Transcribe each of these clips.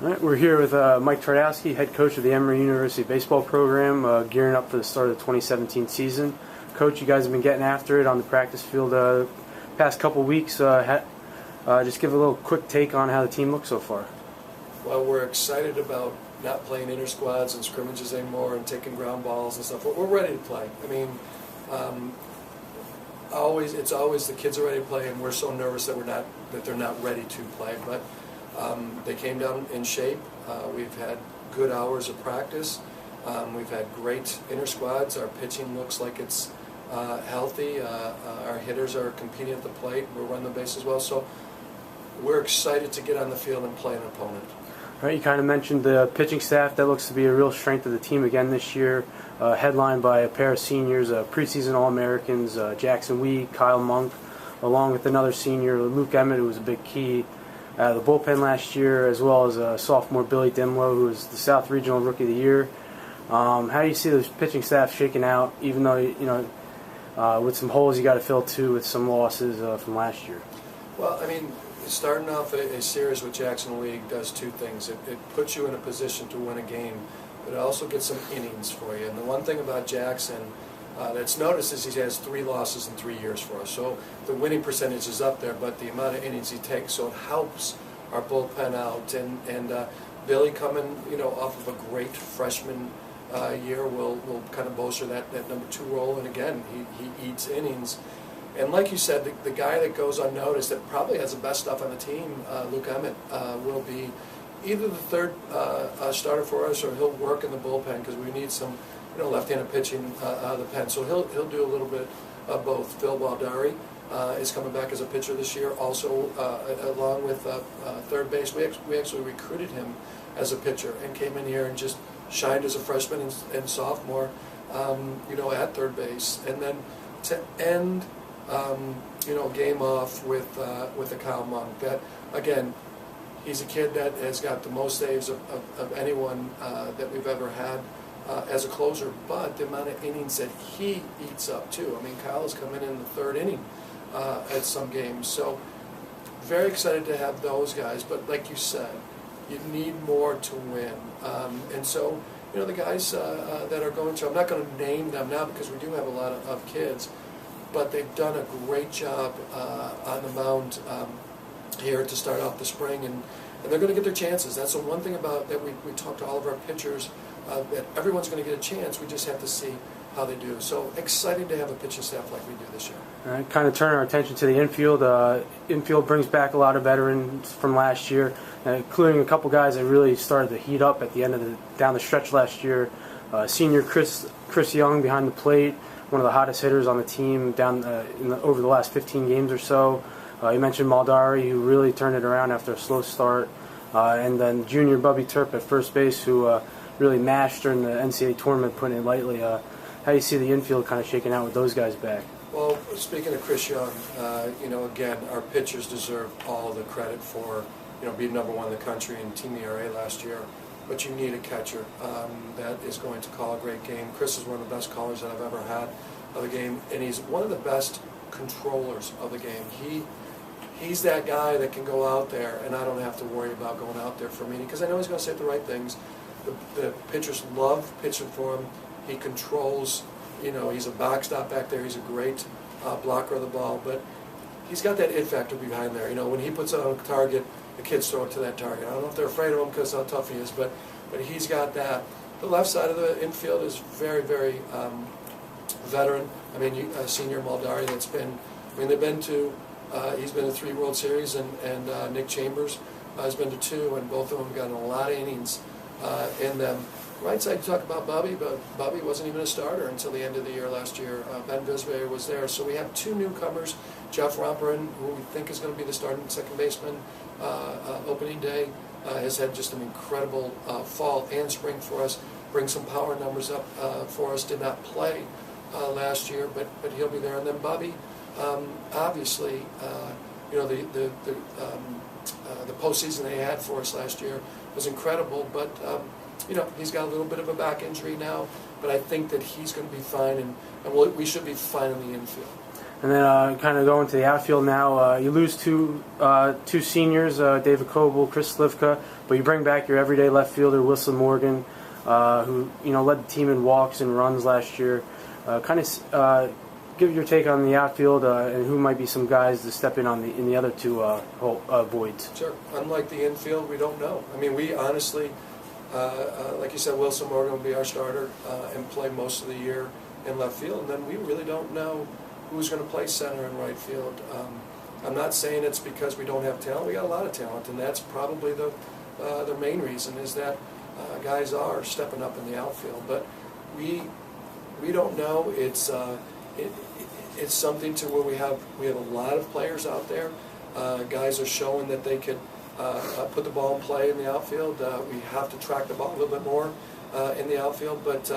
All right, we're here with Mike Twardoski, head coach of the Emory University Baseball program, gearing up for the start of the 2017 season. Coach, you guys have been getting after it on the practice field past couple weeks. Just give a little quick take on how the team looks so far. Well, we're excited about not playing inter squads and scrimmages anymore and taking ground balls and stuff. We're ready to play. I mean, it's always the kids are ready to play, and we're so nervous that they're not ready to play. But they came down in shape. We've had good hours of practice. We've had great inter squads. Our pitching looks like it's healthy. Our hitters are competing at the plate. We're running the bases well. So we're excited to get on the field and play an opponent. All right, you kind of mentioned the pitching staff. That looks to be a real strength of the team again this year, headlined by a pair of seniors, preseason All-Americans, Jackson Weed, Kyle Monk, along with another senior, Luke Emmett, who was a big key out of the bullpen last year, as well as sophomore Billy Dimlow, who was the South Regional Rookie of the Year. How do you see the pitching staff shaking out, even though, with some holes you got to fill too with some losses from last year? Well, I mean, starting off a series with Jackson League does two things. It puts you in a position to win a game, but it also gets some innings for you. And the one thing about Jackson that's noticed is he has 3 losses in 3 years for us. So the winning percentage is up there, but the amount of innings he takes, so it helps our bullpen out. And Billy coming, off of a great freshman year will kind of bolster that number 2 role. And again, he eats innings. And like you said, the guy that goes unnoticed that probably has the best stuff on the team, Luke Emmett, will be either the third starter for us, or he'll work in the bullpen because we need some left-handed pitching out of the pen. So he'll do a little bit of both. Phil Baldari is coming back as a pitcher this year, also along with third base. We actually recruited him as a pitcher and came in here and just shined as a freshman and sophomore, at third base. And then to end game off with a Kyle Monk. That again, he's a kid that has got the most saves of anyone that we've ever had as a closer. But the amount of innings that he eats up too. I mean, Kyle is coming in the 3rd inning at some games. So very excited to have those guys. But like you said, you need more to win. And so the guys that are going to, I'm not going to name them now because we do have a lot of kids. But they've done a great job on the mound here to start off the spring, and they're going to get their chances. That's the one thing about that we talk to all of our pitchers, that everyone's going to get a chance. We just have to see how they do. So excited to have a pitching staff like we do this year. All right, kind of turn our attention to the infield. Infield brings back a lot of veterans from last year, including a couple guys that really started to heat up at the end of down the stretch last year. Senior Chris Young behind the plate, one of the hottest hitters on the team over the last 15 games or so. You mentioned Maldari, who really turned it around after a slow start. And then junior Bubby Turp at first base, who really mashed during the NCAA tournament, putting it lightly. How do you see the infield kind of shaking out with those guys back? Well, speaking of Chris Young, again, our pitchers deserve all the credit for being number 1 in the country in Team ERA last year. But you need a catcher that is going to call a great game. Chris is one of the best callers that I've ever had of the game, and he's one of the best controllers of the game. He's that guy that can go out there, and I don't have to worry about going out there for a meeting because I know he's going to say the right things. The pitchers love pitching for him. He controls, he's a backstop back there. He's a great blocker of the ball, but he's got that it factor behind there. When he puts it on a target, the kids throw it to that target. I don't know if they're afraid of him because how tough he is, but he's got that. The left side of the infield is very, very veteran. I mean, senior Maldari they've been to, he's been to 3 World Series, and Nick Chambers has been to 2, and both of them got a lot of innings in them. Right side, you talk about Bobby, but Bobby wasn't even a starter until the end of the year last year. Ben Bisbee was there. So we have 2 newcomers, Jeff Romperin, who we think is going to be the starting second baseman opening day, has had just an incredible fall and spring for us, bring some power numbers up for us, did not play last year, but he'll be there. And then Bobby, obviously, the postseason they had for us last year was incredible, but he's got a little bit of a back injury now, but I think that he's going to be fine, and we should be fine in the infield. And then kind of going to the outfield now, you lose two seniors, David Coble, Chris Slivka, but you bring back your everyday left fielder, Wilson Morgan, who led the team in walks and runs last year. Give your take on the outfield and who might be some guys to step in in the other two voids. Sure. Unlike the infield, we don't know. I mean, we honestly, like you said, Wilson Morgan will be our starter and play most of the year in left field, and then we really don't know who's going to play center and right field. I'm not saying it's because we don't have talent. We got a lot of talent, and that's probably the main reason is that guys are stepping up in the outfield. But we don't know. It's something to where we have a lot of players out there. Guys are showing that they could put the ball in play in the outfield. We have to track the ball a little bit more in the outfield, but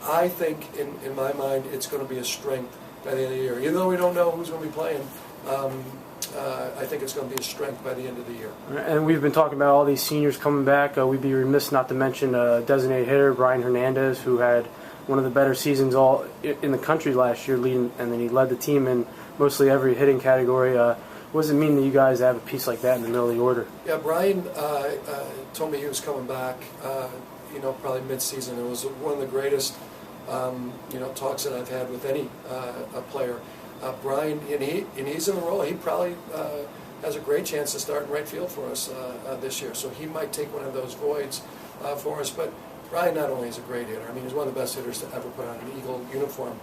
I think in my mind it's going to be a strength by the end of the year. Even though we don't know who's going to be playing, I think it's going to be a strength by the end of the year. And we've been talking about all these seniors coming back. We'd be remiss not to mention designated hitter Brian Hernandez, who had one of the better seasons all in the country last year, and then he led the team in mostly every hitting category. What does it mean to you guys to have a piece like that in the middle of the order? Yeah, Brian told me he was coming back, probably mid-season. It was one of the greatest, talks that I've had with any player. Brian, and he's in the role. He probably has a great chance to start in right field for us this year. So he might take one of those voids for us. But Brian not only is a great hitter, I mean, he's one of the best hitters to ever put on an Eagle uniform,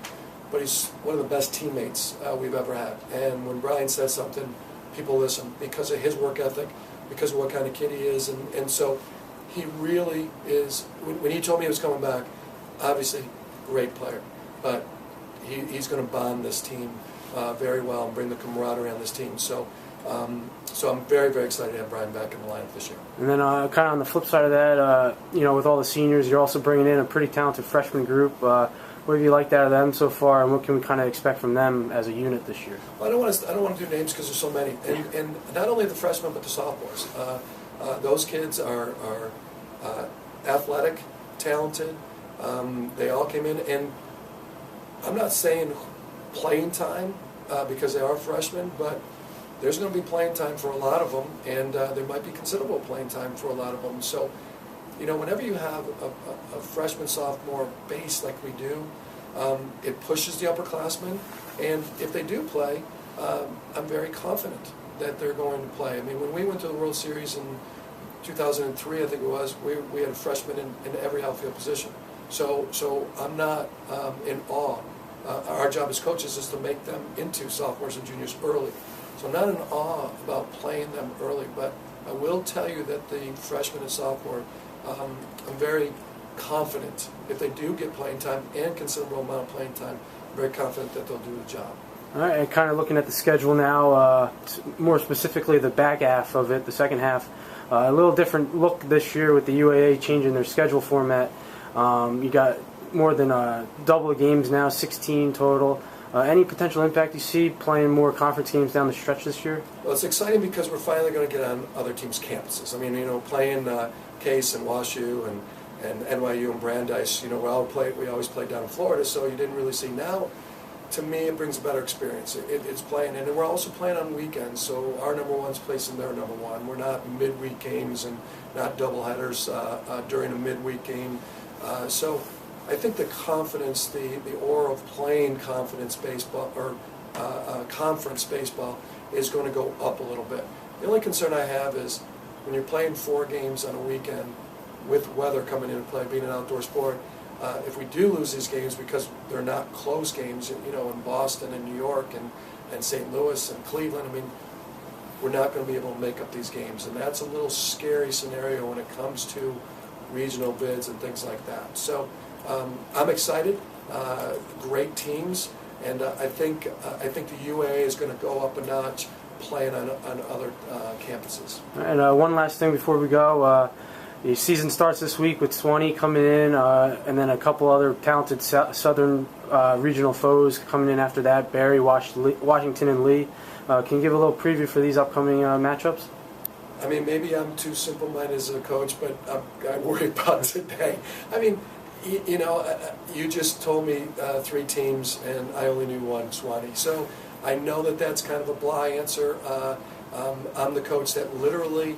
but he's one of the best teammates we've ever had. And when Brian says something, people listen because of his work ethic, because of what kind of kid he is. And so he really is, when he told me he was coming back, obviously, great player. But he's going to bond this team very well and bring the camaraderie on this team. So I'm very, very excited to have Brian back in the lineup this year. And then kind of on the flip side of that, with all the seniors, you're also bringing in a pretty talented freshman group. What have you liked out of them so far, and what can we kind of expect from them as a unit this year? Well, I don't want to do names because there's so many, and not only the freshmen but the sophomores. Those kids are athletic, talented. They all came in, and I'm not saying playing time because they are freshmen, but there's going to be playing time for a lot of them, and there might be considerable playing time for a lot of them. So, whenever you have a freshman, sophomore base like we do, it pushes the upperclassmen, and if they do play, I'm very confident that they're going to play. I mean, when we went to the World Series in 2003, I think it was, we had a freshman in every outfield position. So I'm not in awe. Our job as coaches is to make them into sophomores and juniors early. So I'm not in awe about playing them early, but I will tell you that the freshman and sophomore, I'm very confident if they do get playing time and considerable amount of playing time, I'm very confident that they'll do the job. All right, and kind of looking at the schedule now, more specifically the back half of it, the second half, a little different look this year with the UAA changing their schedule format. You got more than double the games now, 16 total. Any potential impact you see playing more conference games down the stretch this year? Well, it's exciting because we're finally going to get on other teams' campuses. I mean, playing Case and WashU and NYU and Brandeis, we always played down in Florida, so you didn't really see. Now, to me, it brings a better experience. It's playing, and we're also playing on weekends, so our number one's placing their number one. We're not midweek games and not doubleheaders during a midweek game. So I think the confidence, the aura of playing conference baseball or conference baseball is going to go up a little bit. The only concern I have is when you're playing 4 games on a weekend with weather coming into play, being an outdoor sport, if we do lose these games because they're not close games, in Boston and New York and St. Louis and Cleveland, I mean, we're not going to be able to make up these games. And that's a little scary scenario when it comes to regional bids and things like that. So I'm excited, great teams, and I think the UA is going to go up a notch playing on other campuses. And one last thing before we go. The season starts this week with Swanee coming in, and then a couple other talented southern regional foes coming in after that, Barry, Washington, and Lee. Can you give a little preview for these upcoming matchups? I mean, maybe I'm too simple-minded as a coach, but I worry about today. I mean, You just told me 3 teams, and I only knew one, Swanee. So I know that that's kind of a blah answer. I'm the coach that literally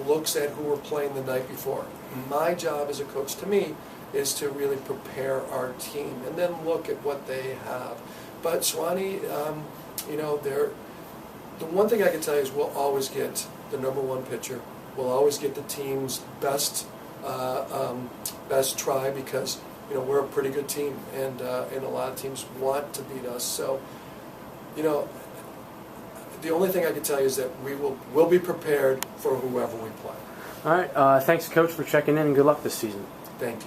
looks at who we're playing the night before. My job as a coach, to me, is to really prepare our team and then look at what they have. But Swanee, the one thing I can tell you is we'll always get the #1 pitcher. We'll always get the team's best try, because we're a pretty good team, and a lot of teams want to beat us. So the only thing I can tell you is that we'll be prepared for whoever we play. All right. Thanks, Coach, for checking in, and good luck this season. Thank you.